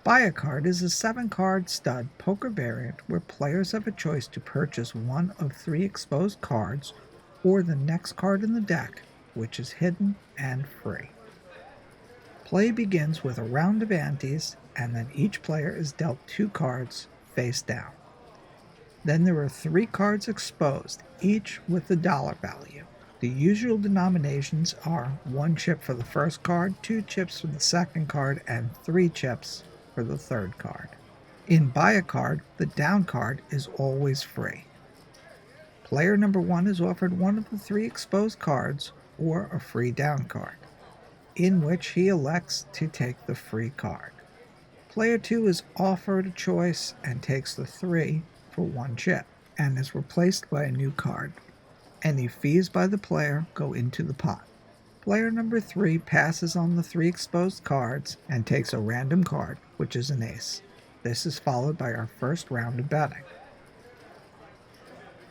Buy a Card is a 7-card stud poker variant where players have a choice to purchase one of 3 exposed cards or the next card in the deck, which is hidden and free. Play begins with a round of antes, and then each player is dealt 2 cards face down. Then there are 3 cards exposed, each with a dollar value. The usual denominations are 1 chip for the first card, 2 chips for the second card, and 3 chips for the third card. In Buy a Card, the down card is always free. Player number 1 is offered one of the 3 exposed cards or a free down card, in which he elects to take the free card. Player 2 is offered a choice and takes the 3 for 1 chip and is replaced by a new card. Any fees by the player go into the pot. Player number 3 passes on the 3 exposed cards and takes a random card, which is an ace. This is followed by our first round of betting.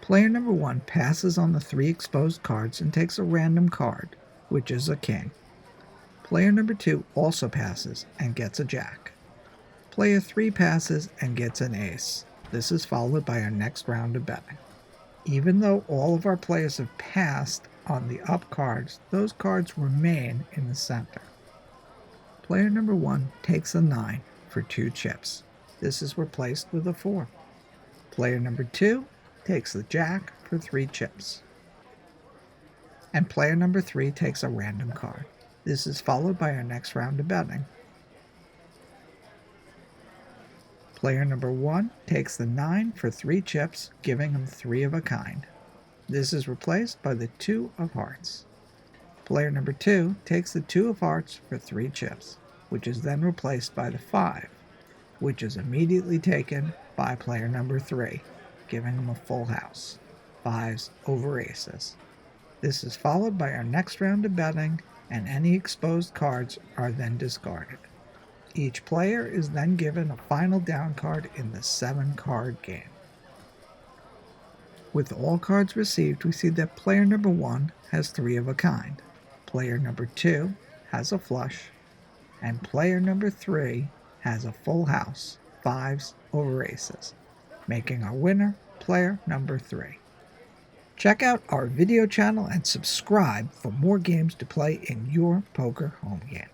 Player number 1 passes on the 3 exposed cards and takes a random card, which is a king. Player number 2 also passes and gets a jack. Player 3 passes and gets an ace. This is followed by our next round of betting. Even though all of our players have passed on the up cards, those cards remain in the center. Player number 1 takes a 9 for 2 chips. This is replaced with a 4. Player number 2 takes the jack for 3 chips. And player number 3 takes a random card. This is followed by our next round of betting. Player number 1 takes the 9 for 3 chips, giving him 3 of a kind. This is replaced by the 2 of hearts. Player number 2 takes the 2 of hearts for 3 chips, which is then replaced by the 5, which is immediately taken by player number 3, giving him a full house, 5s over aces. This is followed by our next round of betting, and any exposed cards are then discarded. Each player is then given a final down card in the 7-card game. With all cards received, we see that player number 1 has 3 of a kind, player number 2 has a flush, and player number 3 has a full house, 5s over aces, making our winner player number 3. Check out our video channel and subscribe for more games to play in your poker home game.